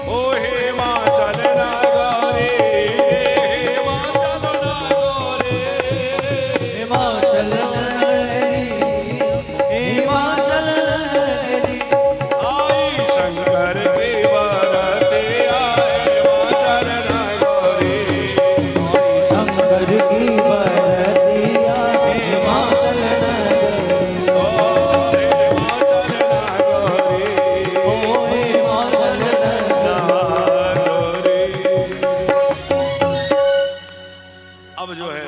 ओ हिमाचल नगरे, हिमाचल नगरे। हिमाचल नगरी, हिमाचल नगरी। आई शंकर की बरतिया हिमाचल नगरे। शंकर की बरतिया हिमाचल नगरी। ओ हिमाचल नगरे, ओ हिमाचल नगरी। अब जो है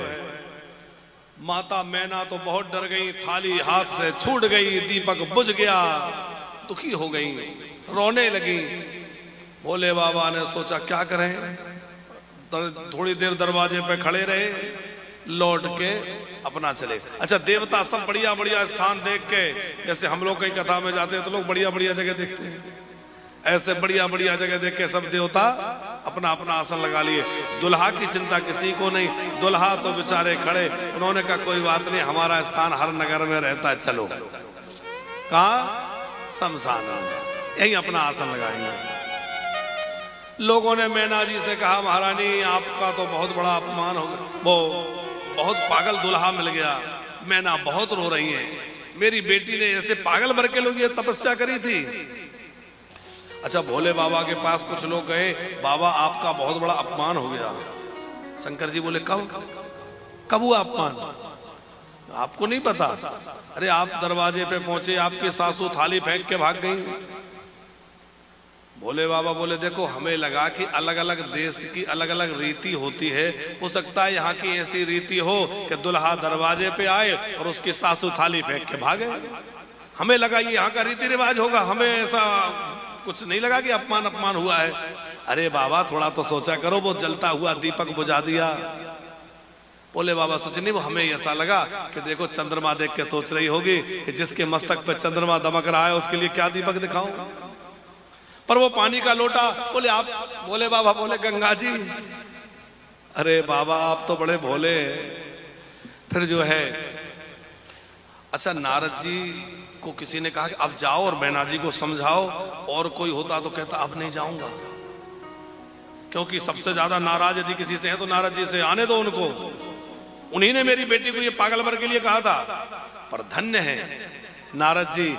माता मैना तो बहुत डर गई, थाली हाथ से छूट गई, दीपक बुझ गया, दुखी हो गई, रोने लगी। भोले बाबा ने सोचा क्या करें, थोड़ी देर दरवाजे पे खड़े रहे, लौट के अपना चले। अच्छा देवता सब बढ़िया बढ़िया स्थान देख के, जैसे हम लोग कहीं कथा में जाते हैं तो लोग बढ़िया बढ़िया जगह देखते हैं, ऐसे बढ़िया बढ़िया जगह देख के सब देवता अपना अपना आसन लगा लिए। दुल्हा की चिंता किसी को नहीं, दुल्हा तो बेचारे खड़े, उन्होंने कहा कोई बात नहीं, हमारा स्थान हर नगर में रहता है, चलो। कहा? शमशान में, यही अपना आसन लगाएंगे। लोगों ने मैना जी से कहा महारानी आपका तो बहुत बड़ा अपमान हो गया, वो बहुत पागल दुल्हा मिल गया। मैना बहुत रो रही है, मेरी बेटी ने ऐसे पागल भर के लोग ये तपस्या करी थी। अच्छा भोले बाबा के पास कुछ लोग गए, बाबा आपका बहुत बड़ा अपमान हो गया। शंकर जी बोले कब हुआ अपमान? आपको नहीं पता? अरे आप दरवाजे पे पहुंचे, आपकी सासू थाली फेंक के भाग गई। भोले बाबा बोले देखो हमें लगा कि अलग अलग देश की अलग अलग रीति होती है, हो सकता है यहाँ की ऐसी रीति हो कि दुल्हा दरवाजे पे आए और उसकी सासू थाली फेंक के भागे। हमें लगा ये यहाँ का रीति रिवाज होगा, हमें ऐसा कुछ नहीं लगा कि अपमान हुआ है। अरे बाबा थोड़ा तो सोचा करो, वो जलता हुआ दीपक बुझा दिया। भोले बाबा सोचे नहीं, वो हमें ऐसा लगा कि देखो चंद्रमा देख के सोच रही होगी कि जिसके मस्तक पे चंद्रमा दमक रहा है उसके लिए क्या दीपक दिखाऊं। पर वो पानी का लोटा, बोले आप, बोले बाबा बोले गंगा जी अरे बाबा आप तो बड़े भोले हैं। फिर जो है, अच्छा नारद जी को किसी ने कहा कि अब जाओ और मैना जी को समझाओ, और कोई होता तो कहता अब नहीं जाऊंगा, क्योंकि सबसे ज्यादा नाराज यदि किसी से है तो नारद जी से, आने दो उनको, उन्हीं ने मेरी बेटी को ये पागल भर के लिए कहा था। पर धन्य है नारद जी,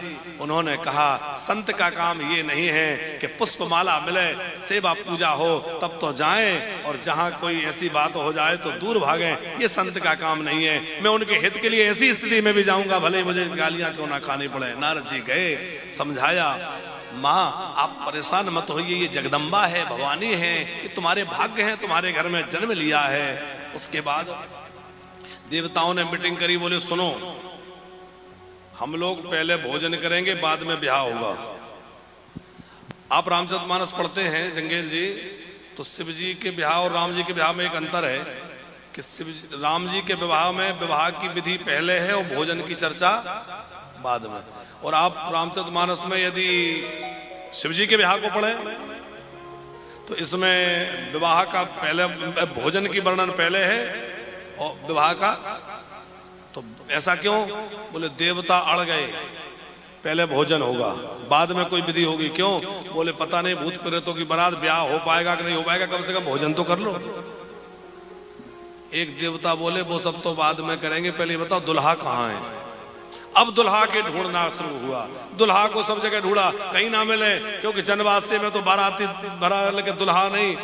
उन्होंने कहा संत का काम ये नहीं है कि पुष्पमाला मिले, सेवा पूजा हो तब तो जाएं, और जहां कोई ऐसी बात हो जाए तो दूर भागें, ये संत का काम नहीं है। मैं उनके हित के लिए ऐसी स्थिति में भी जाऊंगा, भले ही मुझे गालियां क्यों ना खानी पड़े। नारद जी गए, समझाया, माँ आप परेशान मत होइए, ये जगदम्बा है, भवानी है, ये तुम्हारे भाग्य हैं, तुम्हारे घर में जन्म लिया है। उसके बाद देवताओं ने मीटिंग करी, बोले सुनो, हम लोग पहले भोजन करेंगे, बाद में ब्याह होगा। आप रामचरितमानस पढ़ते हैं जंगेल जी, तो शिव जी के ब्याह और राम जी के ब्याह में एक अंतर है कि राम जी के विवाह में विवाह की विधि पहले है और भोजन की चर्चा बाद में। और आप रामचरितमानस में यदि शिव जी के ब्याह को पढ़े तो इसमें विवाह का पहले, भोजन की वर्णन पहले है और विवाह का, तो ऐसा क्यों? बोले देवता अड़ गए, पहले भोजन होगा बाद में कोई विधि होगी। क्यों? बोले पता नहीं भूत प्रेतों की बारात, ब्याह हो पाएगा कि नहीं हो पाएगा, कम से कम भोजन तो कर लो। एक देवता बोले वो सब तो बाद में करेंगे, पहले बताओ दुल्हा कहाँ है। अब दुल्हा के ढूंढना शुरू हुआ, दुल्हा को सब जगह ढूंढा, कहीं ना मिले, क्योंकि जनवासे में तो बाराती भरा लेके दुल्हा नहीं।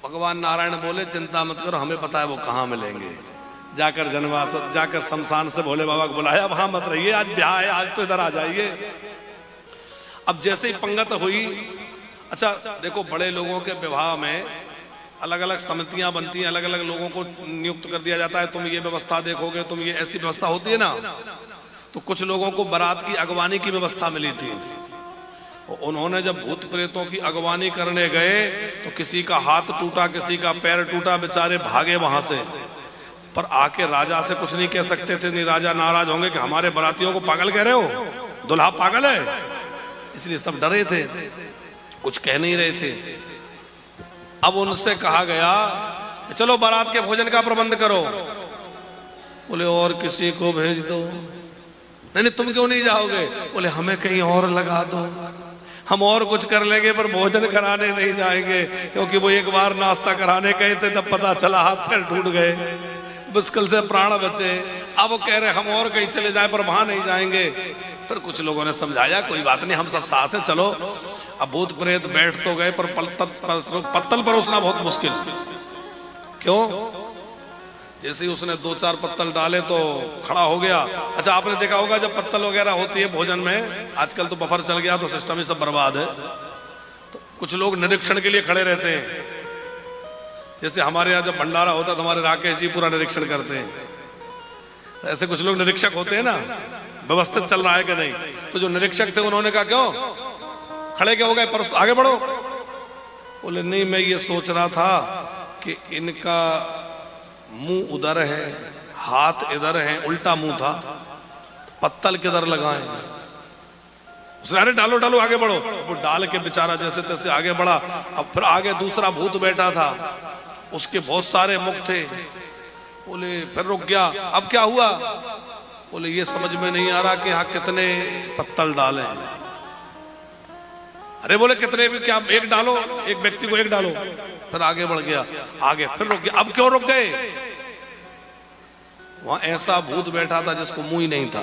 भगवान नारायण बोले चिंता मत करो, हमें पता है वो कहाँ मिलेंगे। जाकर जनवास, जाकर शमशान से भोले बाबा को बुलाया, वहां मत रहिए, आज ब्याह है, आज तो इधर आ जाइए। अब जैसे ही पंगत हुई, अच्छा देखो बड़े लोगों के विवाह में अलग अलग समितियां बनती हैं, अलग अलग लोगों को नियुक्त कर दिया जाता है, तुम ये व्यवस्था देखोगे, तुम ये, ऐसी व्यवस्था होती है ना। तो कुछ लोगों को बारात की अगवानी की व्यवस्था मिली थी, उन्होंने जब भूत प्रेतों की अगवानी करने गए तो किसी का हाथ टूटा, किसी का पैर टूटा, बेचारे भागे वहां से। पर आके राजा से कुछ नहीं कह सकते थे, नहीं राजा नाराज होंगे कि हमारे बारातियों को पागल कह रहे हो, दुल्हा पागल है, इसलिए सब डरे थे, कुछ कह नहीं रहे थे। अब उनसे कहा गया चलो बारात के भोजन का प्रबंध करो। बोले और किसी को भेज दो। नहीं तुम क्यों नहीं जाओगे? बोले हमें कहीं और लगा दो, हम और कुछ कर लेंगे पर भोजन कराने नहीं जाएंगे, क्योंकि वो एक बार नाश्ता कराने गए थे तब पता चला हाथ पैर टूट गए, मुश्किल से प्राण बचे। अब वो कह रहे हम और कहीं चले जाए पर वहां नहीं जाएंगे। फिर कुछ लोगों ने समझाया कोई बात नहीं, हम सब साथ हैं, चलो। अब भूत प्रेत बैठ तो गए पर पत्तल परोसना बहुत मुश्किल। क्यों? जैसे ही उसने 2-4 पत्तल डाले तो खड़ा हो गया। अच्छा आपने देखा होगा जब पत्तल वगैरह होती है भोजन में, आजकल तो बफर चल गया तो सिस्टम ही सब बर्बाद है, तो कुछ लोग निरीक्षण के लिए खड़े रहते हैं। जैसे हमारे यहाँ जब भंडारा होता तो हमारे राकेश जी पूरा निरीक्षण करते हैं, ऐसे कुछ लोग निरीक्षक होते हैं ना, व्यवस्थित चल रहा है कि नहीं। तो जो निरीक्षक थे उन्होंने कहा क्यों खड़े क्या हो गए, पर आगे बढ़ो। बोले नहीं मैं ये सोच रहा था कि इनका मुंह उधर है, हाथ इधर है, उल्टा मुंह था, पत्तल किधर लगाएं। उसने अरे डालो डालो आगे बढ़ो। वो डाल के बेचारा जैसे तैसे आगे बढ़ा। अब फिर आगे दूसरा भूत बैठा था, उसके बहुत सारे मुख थे। बोले फिर रुक गया, अब क्या हुआ? बोले ये समझ में नहीं आ रहा कि यहाँ कितने पत्तल डालें। अरे बोले कितने भी क्या, एक डालो, एक व्यक्ति को एक डालो। फिर आगे बढ़ गया, आगे फिर रुक गया। अब क्यों रुक गए? वहां ऐसा भूत बैठा था जिसको मुंह ही नहीं था।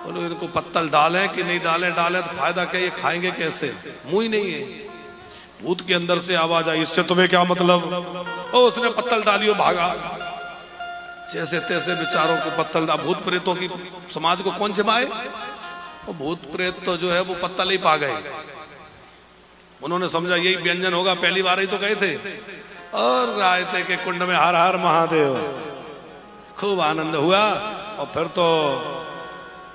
बोले इनको पत्तल डालें कि नहीं डालें, डालें तो फायदा क्या, ये खाएंगे कैसे, मुंह ही नहीं है। भूत के अंदर से आवाज आई इससे तुम्हें क्या मतलब? ओ उसने पत्तल डाली और भागा। जैसे तैसे बेचारों को पत्तल, भूत प्रेतों की समाज को कौन छिपाए? वो भूत प्रेत तो जो है वो पत्तल ही पा गए। उन्होंने समझा यही व्यंजन होगा, पहली बार ही तो गए थे। और रायते के कुंड में हर हर महादेव, खूब आनंद हुआ। और फिर तो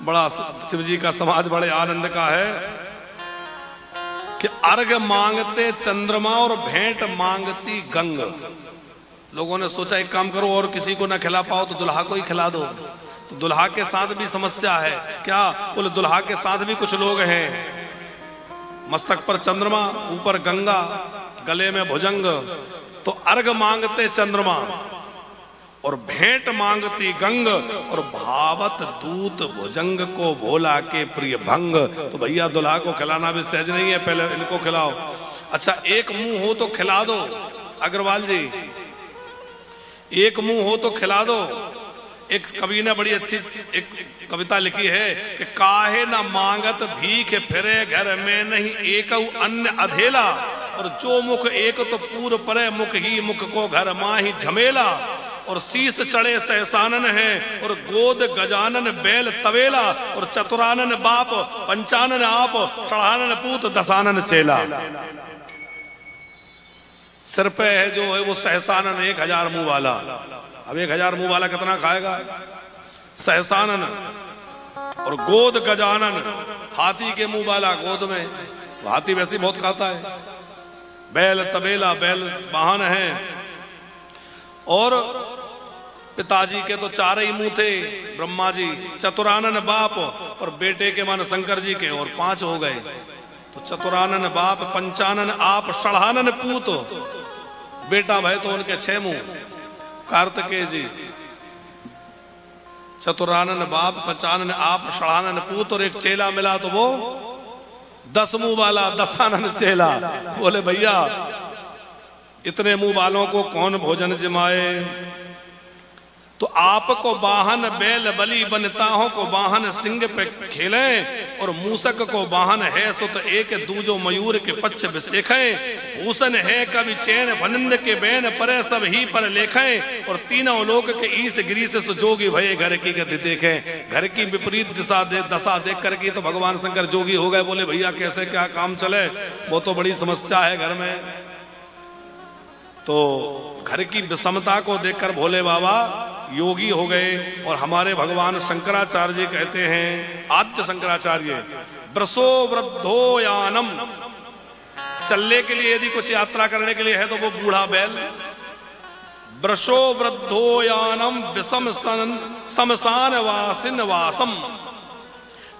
बड़ा शिव जी का समाज बड़े आनंद का है कि अर्घ मांगते चंद्रमा और भेंट मांगती गंग। लोगों ने सोचा एक काम करो, और किसी को ना खिला पाओ तो दुल्हा को ही खिला दो। तो दुल्हा के साथ भी समस्या है क्या? बोले दुल्हा के साथ भी कुछ लोग हैं, मस्तक पर चंद्रमा, ऊपर गंगा, गले में भुजंग, तो अर्घ मांगते चंद्रमा और भेंट मांगती गंग और भावत दूत भुजंग को भोला के प्रिय भंग। तो भैया दुल्हा को खिलाना भी सहज नहीं है, पहले इनको खिलाओ। अच्छा एक मुंह हो तो खिला दो अग्रवाल जी, एक मुंह हो तो खिला दो। एक कवि ने बड़ी अच्छी एक कविता लिखी है कि काहे न मांगत भीख फिरे घर में नहीं एक अन्न अधेला, और जो मुख एक तो पूर परे मुख ही मुख को घर माही झमेला, और शीस चढ़े सहसानन है और गोद गजानन बैल तवेला, और चतुरानन बाप पंचानन आप चढ़ानन पूत दसानन चेला। सिर पे है जो है वो सहसानन 1000 मुंह वाला। अब 1000 मुंह वाला कितना खाएगा? सहसानन और गोद गजानन, हाथी के मुंह वाला गोद में, हाथी वैसे ही बहुत खाता है। बैल तबेला, बैल वाहन है। और पिताजी के तो 4 ही मुंह थे ब्रह्मा जी, चतुरानन बाप और बेटे के मान शंकर जी के, और 5 हो गए। तो चतुरानन बाप पंचानन आप षढ़ानन पूत, बेटा भाई तो उनके 6 मुंह। कार्तिकेय जी चतुरानन बाप पंचानन आप षढ़ानन पूत, और एक चेला मिला तो वो 10 मुंह वाला दसानन चेला। बोले भैया इतने मुंह वालों को कौन भोजन जमाए? तो आपको वाहन बैल बलि बनताहों को वाहन सिंह पे खेले, और मूसक को वाहन है सुत एक दूजो मयूर के पक्ष बिसेखे, भूषण है कवि चैन फनिंद के बैन परे सब ही पर लेखे, और तीनों लोक के ईस गिरी से सुजोगी भये घर की गति देखे। घर की विपरीत दशा देख करके तो भगवान शंकर जोगी हो गए। बोले भैया कैसे क्या काम चले, वो तो बड़ी समस्या है घर में। तो घर की विषमता को देखकर भोले बाबा योगी हो गए। और हमारे भगवान शंकराचार्य जी कहते हैं, आद्य शंकराचार्य, ब्रसो वृद्धो यानम, चलने के लिए यदि कुछ यात्रा करने के लिए है तो वो बूढ़ा बैल। ब्रशो वृद्धो यानम विषम शमशान वासिन वासम,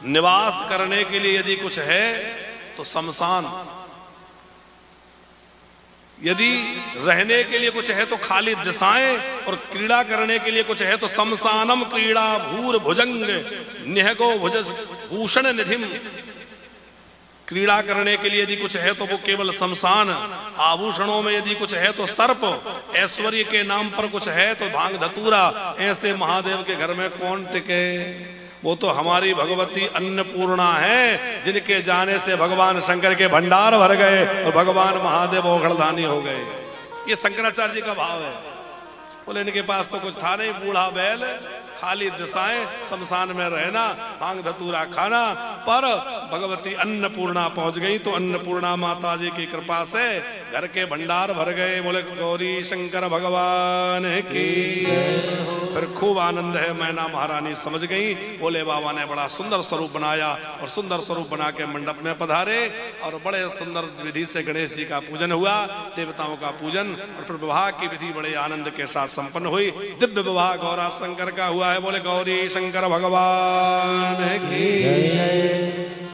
निवास करने के लिए यदि कुछ है तो शमशान, यदि रहने के लिए कुछ है तो खाली दिशाएं, और क्रीड़ा करने के लिए कुछ है तो शमशानम क्रीड़ा भूर भुजंग निहगो भुज भूषण निधिम। क्रीड़ा करने के लिए यदि कुछ है तो वो केवल शमशान, आभूषणों में यदि कुछ है तो सर्प, ऐश्वर्य के नाम पर कुछ है तो भांग धतूरा। ऐसे महादेव के घर में कौन टिके? वो तो हमारी भगवती अन्नपूर्णा है, जिनके जाने से भगवान शंकर के भंडार भर गए और भगवान महादेव ओघड़दानी हो गए। ये शंकराचार्य जी का भाव है। बोले इनके पास तो कुछ था नहीं, बूढ़ा बैल, खाली दिशाएं, शमशान में रहना, भांग धतूरा खाना। पर भगवती अन्नपूर्णा पहुंच गई तो अन्नपूर्णा माता जी की कृपा से घर के भंडार भर गए। बोले गौरी शंकर भगवान की। फिर खूब आनंद है, मैना महारानी समझ गई। बोले बाबा ने बड़ा सुंदर स्वरूप बनाया और सुंदर स्वरूप बना के मंडप में पधारे और बड़े सुंदर विधि से गणेश जी का पूजन हुआ, देवताओं का पूजन, और फिर विवाह की विधि बड़े आनंद के साथ संपन्न हुई। दिव्य विवाह गौरा शंकर का हुआ है। बोले गौरी शंकर भगवान की जय।